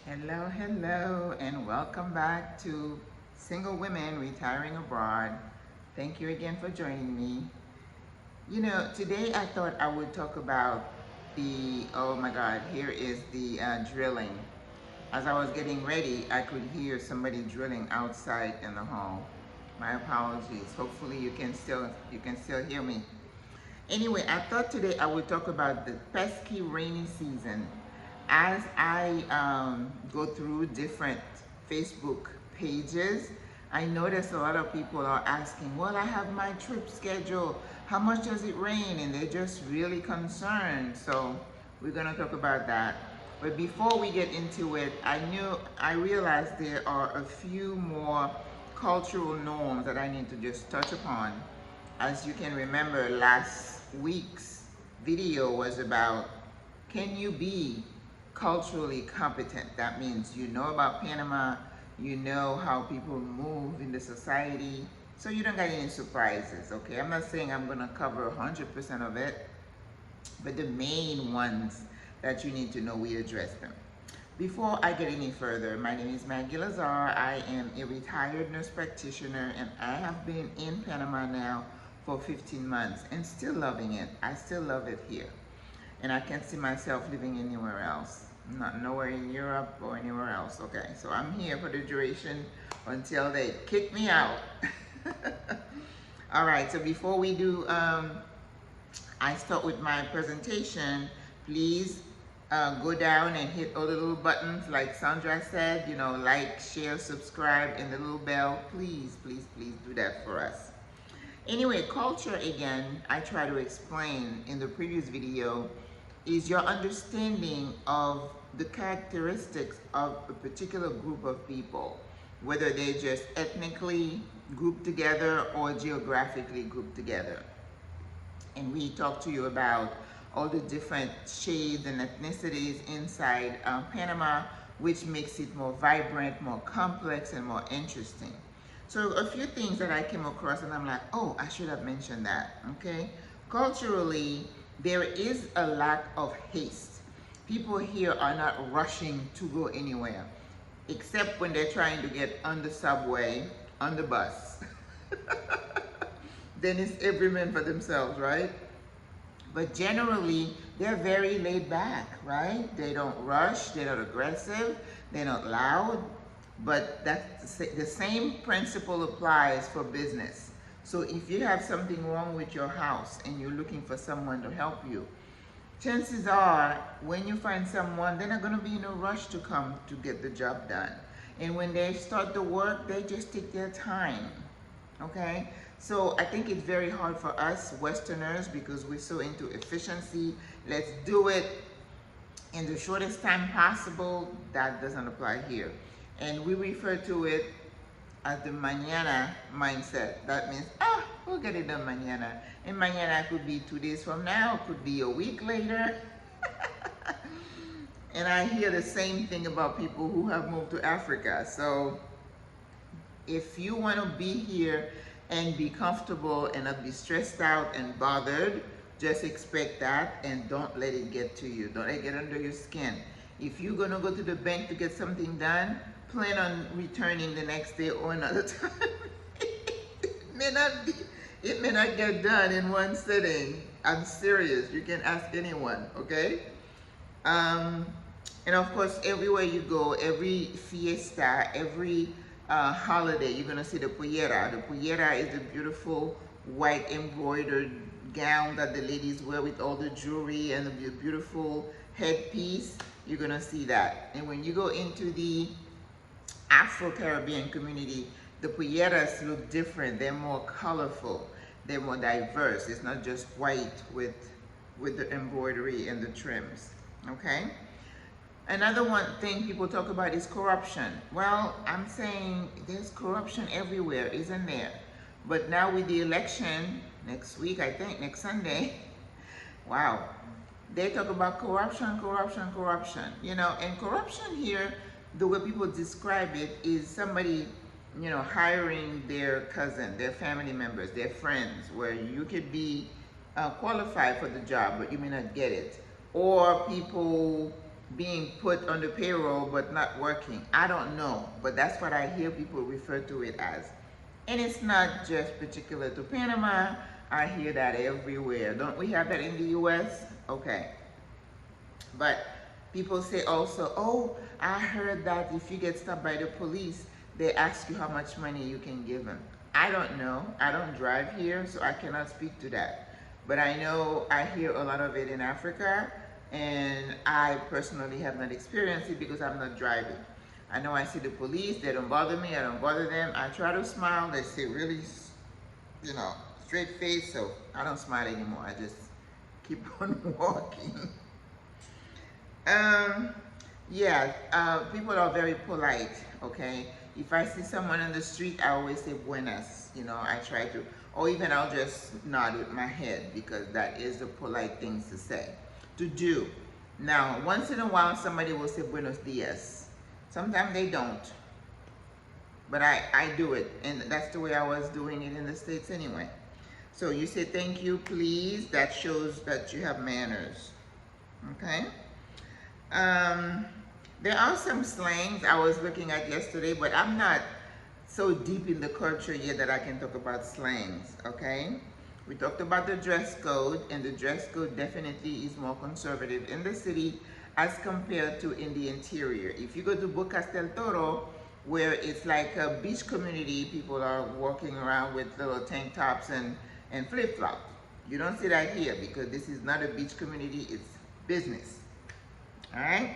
Hello, and welcome back to Single Women Retiring Abroad. Thank you again for joining me. Today I thought I would talk about oh my God, here is the drilling. As I was getting ready, I could hear somebody drilling outside in the hall. My apologies. Hopefully you can still hear me. Anyway, I thought today I would talk about the pesky rainy season. As I go through different Facebook pages, I notice a lot of people are asking, well, I have my trip scheduled. How much does it rain? And they're just really concerned. So we're going to talk about that. But before we get into it, I realized there are a few more cultural norms that I need to just touch upon. As you can remember, last week's video was about, can you be culturally competent? That means you know about Panama, you know how people move in the society, so you don't got any surprises, okay? I'm not saying I'm gonna cover 100% of it, but the main ones that you need to know, we address them. Before I get any further, my name is Maggie Lazar. I am a retired nurse practitioner, and I have been in Panama now for 15 months and still loving it. I still love it here. And I can't see myself living anywhere else. Not nowhere in Europe or anywhere else. Okay, so I'm here for the duration until they kick me out. All right, so before we do, I start with my presentation. Please go down and hit all the little buttons like Sandra said, like, share, subscribe, and the little bell. Please do that for us. Anyway, culture, again, I try to explain in the previous video, is your understanding of the characteristics of a particular group of people, whether they're just ethnically grouped together or geographically grouped together. And we talked to you about all the different shades and ethnicities inside Panama, which makes it more vibrant, more complex, and more interesting. So a few things that I came across and I'm like, oh, I should have mentioned that, okay? Culturally, there is a lack of haste. People here are not rushing to go anywhere, except when they're trying to get on the subway, on the bus. Then it's every man for themselves, right? But generally, they're very laid back, right? They don't rush, they're not aggressive, they're not loud, but that's the same principle applies for business. So if you have something wrong with your house and you're looking for someone to help you, chances are when you find someone, they're not going to be in a rush to come to get the job done. And when they start the work, they just take their time, okay? So I think it's very hard for us Westerners because we're so into efficiency. Let's do it in the shortest time possible. That doesn't apply here. And we refer to it as the mañana mindset. That means, we'll get it done mañana. And mañana could be 2 days from now, could be a week later. And I hear the same thing about people who have moved to Africa. So if you want to be here and be comfortable and not be stressed out and bothered, just expect that and don't let it get to you. Don't let it get under your skin. If you're going to go to the bank to get something done, plan on returning the next day or another time. It may not get done in one sitting. I'm serious. You can ask anyone, okay? And of course, everywhere you go, every fiesta, every holiday, you're gonna see the pollera. The pollera is the beautiful white embroidered gown that the ladies wear with all the jewelry and the beautiful headpiece. You're gonna see that. And when you go into the Afro-Caribbean community, the polleras look different. They're more colorful. They're more diverse. It's not just white with the embroidery and the trims, okay? Another one thing people talk about is corruption. Well, I'm saying there's corruption everywhere, isn't there? But now with the election, next week, I think, next Sunday, wow, they talk about corruption. And corruption here, the way people describe it is somebody, hiring their cousin, their family members, their friends, where you could be qualified for the job, but you may not get it. Or people being put on the payroll but not working. I don't know, but that's what I hear people refer to it as. And it's not just particular to Panama. I hear that everywhere. Don't we have that in the US? Okay. But people say also, oh, I heard that if you get stopped by the police, they ask you how much money you can give them. I don't know. I don't drive here, so I cannot speak to that. But I know I hear a lot of it in Africa, and I personally have not experienced it because I'm not driving. I know I see the police, they don't bother me, I don't bother them. I try to smile, they say really, you know, straight face, so I don't smile anymore. I just keep on walking. Yeah, people are very polite, okay? If I see someone on the street, I always say buenas, you know, I try to, or even I'll just nod with my head because that is the polite things to say, to do. Now, once in a while, somebody will say buenos dias. Sometimes they don't, but I do it, and that's the way I was doing it in the States anyway. So you say thank you, please. That shows that you have manners, okay? There are some slangs I was looking at yesterday, but I'm not so deep in the culture yet that I can talk about slangs, okay? We talked about the dress code, and the dress code definitely is more conservative in the city as compared to in the interior. If you go to Bocas del Toro, where it's like a beach community, people are walking around with little tank tops and flip-flops. You don't see that here because this is not a beach community, it's business. All right?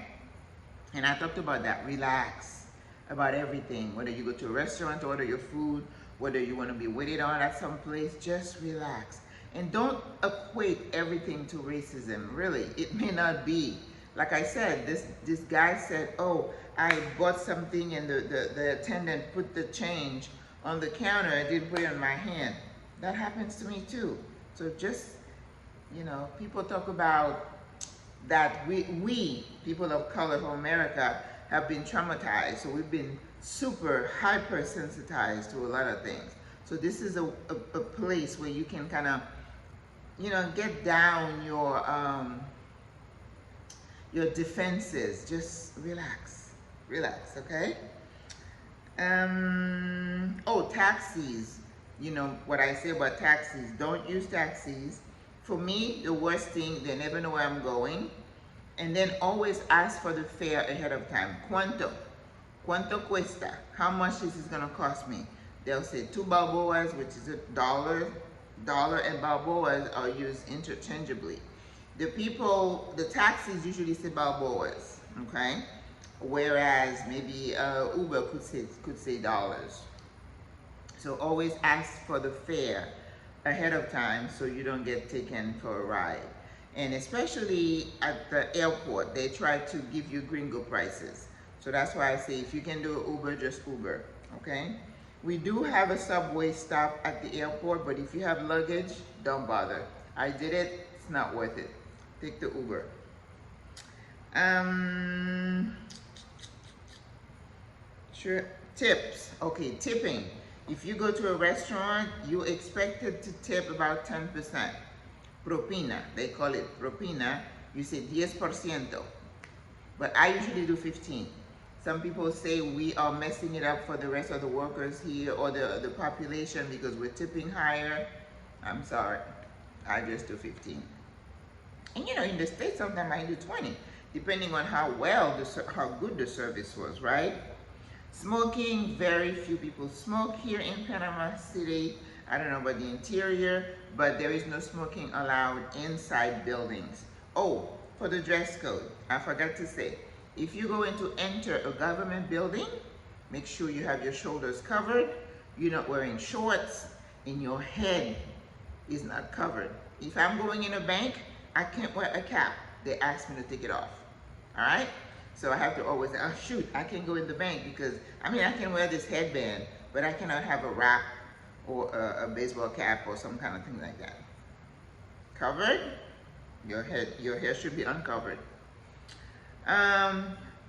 And I talked about that. Relax about everything. Whether you go to a restaurant to order your food, whether you want to be waited on at some place, just relax. And don't equate everything to racism. Really, it may not be. Like I said, this guy said, oh, I bought something and the attendant put the change on the counter and didn't put it in my hand. That happens to me too. So just, you know, people talk about that we people of color from America have been traumatized, so we've been super hypersensitized to a lot of things. So this is a place where you can kind of, you know, get down your defenses. Just relax, okay? Oh, taxis. You know what I say about taxis. Don't use taxis. For me, the worst thing, they never know where I'm going. And then always ask for the fare ahead of time. Cuánto cuesta? How much is this gonna cost me? They'll say 2 balboas, which is $1. Dollar and balboas are used interchangeably. The taxis usually say balboas, okay? Whereas maybe Uber could say dollars. So always ask for the fare ahead of time so you don't get taken for a ride. And especially at the airport, they try to give you gringo prices. So that's why I say if you can do Uber, just Uber, okay? We do have a subway stop at the airport, but if you have luggage, don't bother. I did it, it's not worth it. Take the Uber. Sure. Tips. Okay, tipping. If you go to a restaurant, you're expected to tip about 10%. Propina, they call it propina. You say 10%. But I usually do 15. Some people say we are messing it up for the rest of the workers here or the population because we're tipping higher. I'm sorry, I just do 15. And you know, in the States, sometimes I do 20, depending on how good the service was, right? Smoking, very few people smoke here in Panama City. I don't know about the interior, but there is no smoking allowed inside buildings. Oh, for the dress code, I forgot to say, if you're going to enter a government building, make sure you have your shoulders covered, you're not wearing shorts, and your head is not covered. If I'm going in a bank, I can't wear a cap. They ask me to take it off, all right? So I have to always say, oh shoot, I can't go in the bank because, I mean, I can wear this headband, but I cannot have a wrap or a baseball cap or some kind of thing like that. Covered, your hair should be uncovered.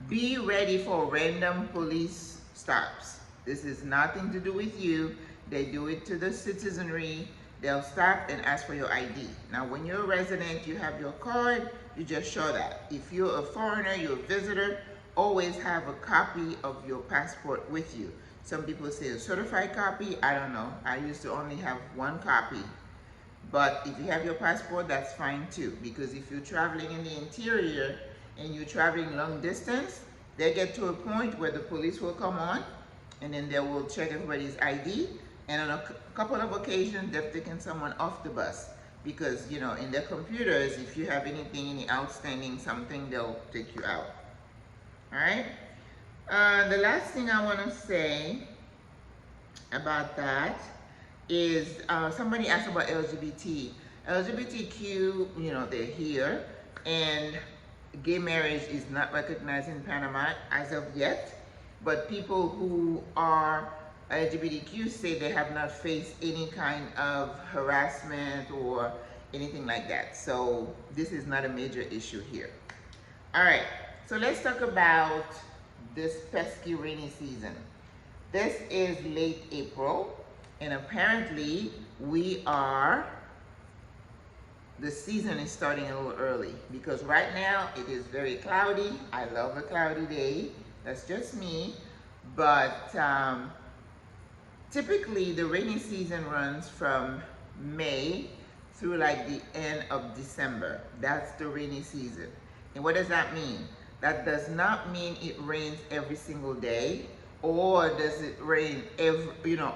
Be ready for random police stops. This is nothing to do with you. They do it to the citizenry. They'll stop and ask for your ID. Now, when you're a resident, you have your card, you just show that. If you're a foreigner, you're a visitor, always have a copy of your passport with you. Some people say a certified copy. I don't know. I used to only have one copy. But if you have your passport, that's fine too. Because if you're traveling in the interior and you're traveling long distance, they get to a point where the police will come on and then they will check everybody's ID. And on a couple of occasions, they've taken someone off the bus. Because, you know, in their computers, if you have anything, any outstanding something, they'll take you out. All right? The last thing I want to say about that is somebody asked about LGBT. LGBTQ, you know, they're here, and gay marriage is not recognized in Panama as of yet, but people who are LGBTQ say they have not faced any kind of harassment or anything like that. So this is not a major issue here. All right, so let's talk about this pesky rainy season. This is late April, and apparently the season is starting a little early because right now it is very cloudy. I love a cloudy day. That's just me. But typically the rainy season runs from May through like the end of December. That's the rainy season. And what does that mean? That does not mean it rains every single day, or does it rain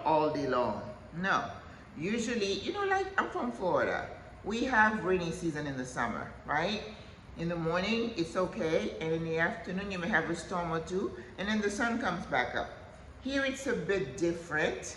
all day long. No. Usually, like I'm from Florida. We have rainy season in the summer, right? In the morning, it's okay, and in the afternoon, you may have a storm or two, and then the sun comes back up. Here, it's a bit different.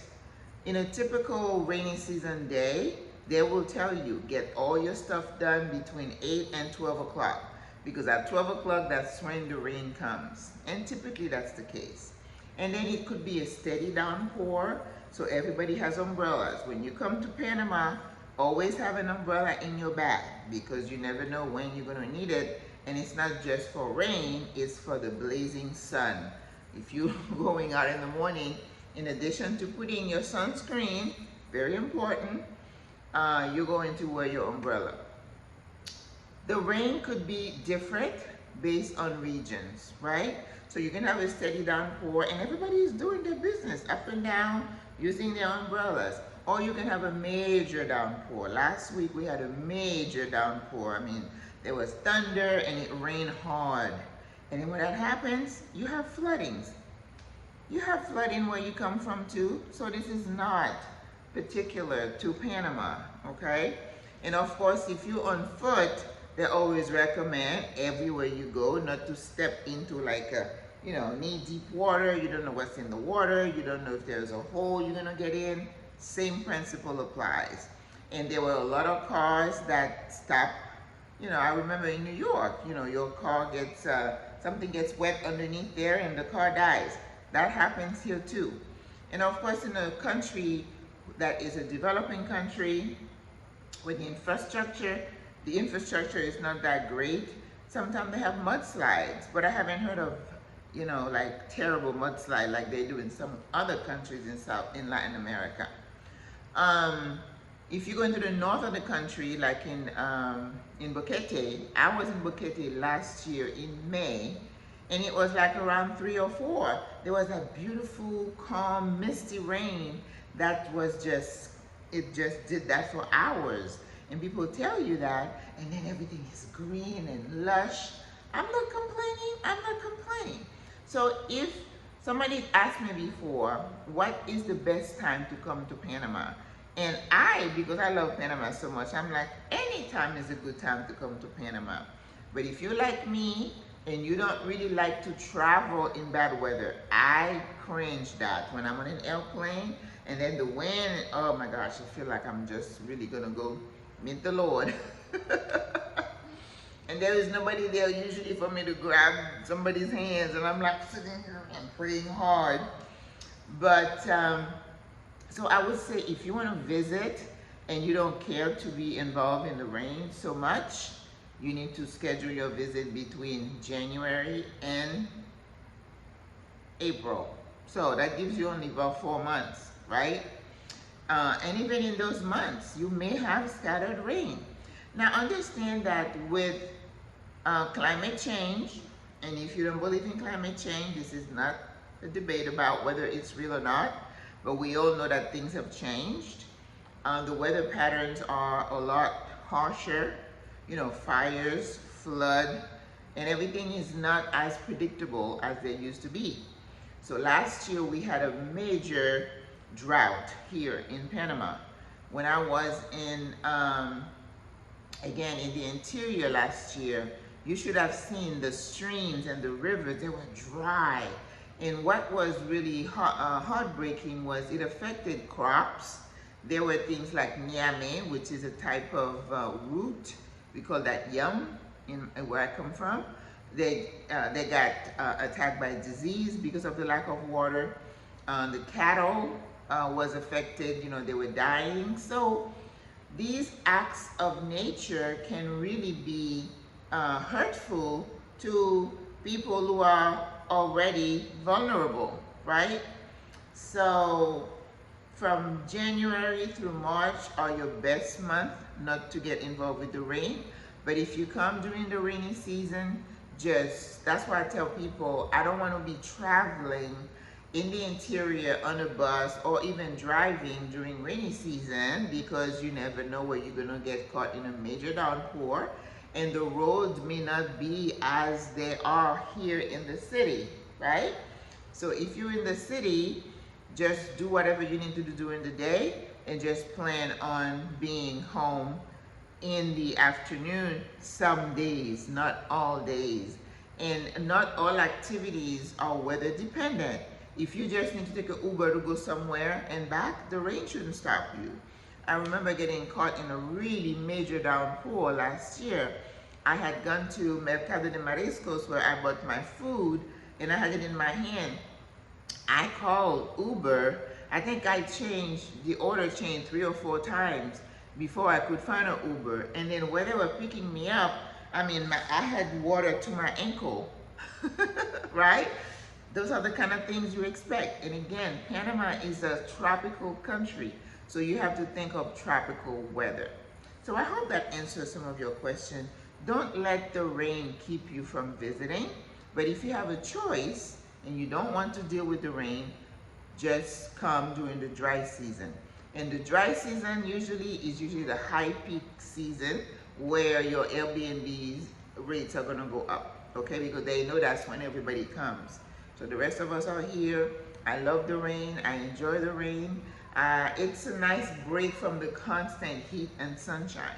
In a typical rainy season day, they will tell you, get all your stuff done between 8 and 12 o'clock, because at 12 o'clock, that's when the rain comes, and typically that's the case. And then it could be a steady downpour, so everybody has umbrellas. When you come to Panama, always have an umbrella in your bag because you never know when you're going to need it. And it's not just for rain, it's for the blazing sun. If you're going out in the morning, in addition to putting your sunscreen, very important, you're going to wear your umbrella. The rain could be different based on regions, right? So you can have a steady downpour and everybody is doing their business up and down using their umbrellas. Or you can have a major downpour. Last week we had a major downpour. I mean, there was thunder and it rained hard. And then when that happens, you have floodings. You have flooding where you come from too. So this is not particular to Panama, okay? And of course, if you're on foot, they always recommend everywhere you go not to step into like a, knee-deep water. You don't know what's in the water. You don't know if there's a hole you're gonna get in. Same principle applies. And there were a lot of cars that stopped. I remember in New York, your car gets, something gets wet underneath there and the car dies. That happens here too. And of course, in a country that is a developing country with the infrastructure is not that great. Sometimes they have mudslides, but I haven't heard of, like terrible mudslide like they do in some other countries in Latin America. If you go into the north of the country, like in Boquete, I was in Boquete last year in May, and it was like around 3 or 4. There was a beautiful, calm, misty rain that was it just did that for hours. And people tell you that, and then everything is green and lush. I'm not complaining. So if somebody asked me before, what is the best time to come to Panama? And because I love Panama so much, I'm like, any time is a good time to come to Panama. But if you're like me and you don't really like to travel in bad weather, I cringe that when I'm on an airplane and then the wind, oh my gosh, I feel like I'm just really gonna go meet the Lord. And there is nobody there usually for me to grab somebody's hands, and I'm like sitting here and praying hard. But so I would say if you want to visit and you don't care to be involved in the rain so much, you need to schedule your visit between January and April. So that gives you only about 4 months, right? And even in those months, you may have scattered rain. Now understand that with Climate change, and if you don't believe in climate change, this is not a debate about whether it's real or not, but we all know that things have changed. The weather patterns are a lot harsher, fires, flood, and everything is not as predictable as they used to be. So last year we had a major drought here in Panama. When I was again in the interior last year, you should have seen the streams and the rivers, they were dry. And what was really heartbreaking was it affected crops. There were things like niame, which is a type of root. We call that yum where I come from. They got attacked by disease because of the lack of water. The cattle was affected, they were dying. So these acts of nature can really be hurtful to people who are already vulnerable, right? So from January through March are your best month not to get involved with the rain. But if you come during the rainy season, that's why I tell people I don't want to be traveling in the interior on a bus or even driving during rainy season, because you never know where you're going to get caught in a major downpour, and the roads may not be as they are here in the city, right? So if you're in the city, just do whatever you need to do during the day and just plan on being home in the afternoon some days, not all days. And not all activities are weather dependent. If you just need to take an Uber to go somewhere and back, the rain shouldn't stop you. I remember getting caught in a really major downpour last year. I had gone to Mercado de Mariscos where I bought my food and I had it in my hand. I called Uber. I think the order changed 3 or 4 times before I could find an Uber. And then where they were picking me up, I had water to my ankle, right? Those are the kind of things you expect. And again, Panama is a tropical country, so you have to think of tropical weather. So I hope that answers some of your questions. Don't let the rain keep you from visiting, but if you have a choice and you don't want to deal with the rain, just come during the dry season. And the dry season is usually the high peak season where your Airbnb's rates are gonna go up, okay? Because they know that's when everybody comes. So the rest of us are here. I love the rain, I enjoy the rain. It's a nice break from the constant heat and sunshine.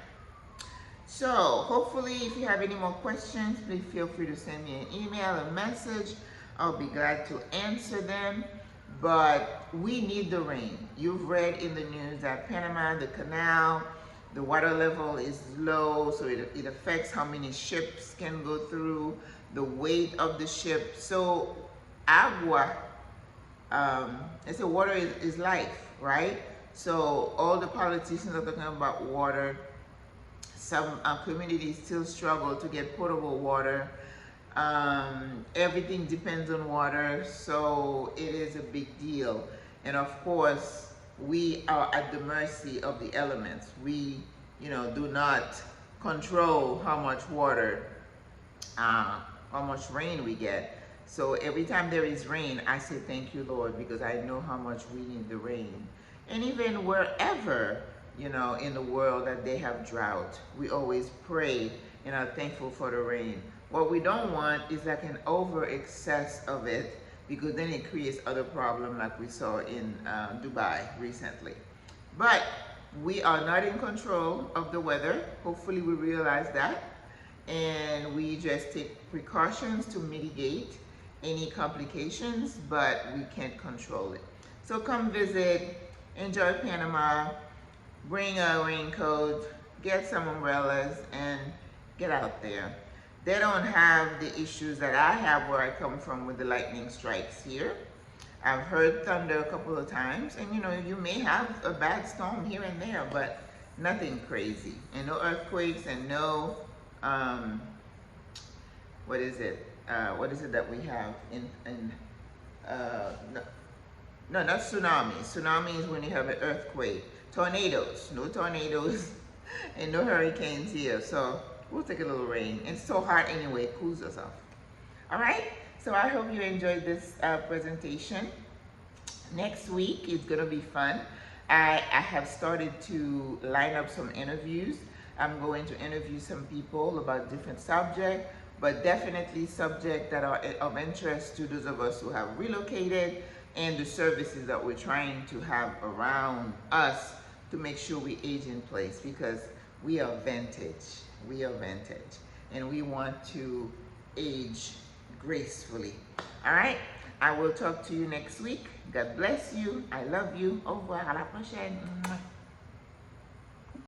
So hopefully if you have any more questions, please feel free to send me an email, a message. I'll be glad to answer them. But we need the rain. You've read in the news that Panama, the canal, the water level is low, so it affects how many ships can go through, the weight of the ship. So agua, they say water is life, right? So all the politicians are talking about water. Some communities still struggle to get potable water. Everything depends on water, so it is a big deal. And of course, we are at the mercy of the elements. We, do not control how much water, how much rain we get. So every time there is rain, I say thank you, Lord, because I know how much we need the rain. And even wherever, in the world that they have drought, we always pray and are thankful for the rain. What we don't want is like an over excess of it, because then it creates other problems like we saw in Dubai recently. But we are not in control of the weather. Hopefully we realize that. And we just take precautions to mitigate any complications, but we can't control it. So come visit, enjoy Panama, bring a raincoat, get some umbrellas, and get out there. They don't have the issues that I have where I come from with the lightning strikes here. I've heard thunder a couple of times, and you may have a bad storm here and there, but nothing crazy. And no earthquakes and no, what is it that we have no, not tsunami. Tsunami is when you have an earthquake. Tornadoes, no tornadoes and no hurricanes here. So We'll take a little rain. It's so hot anyway, it cools us off. All right, so I hope you enjoyed this presentation. Next week is gonna be fun. I have started to line up some interviews. I'm going to interview some people about different subjects, but definitely subjects that are of interest to those of us who have relocated and the services that we're trying to have around us to make sure we age in place, because we are vintage. We are vintage and we want to age gracefully. All right, I will talk to you next week. God bless you. I love you. Au revoir. À la prochaine.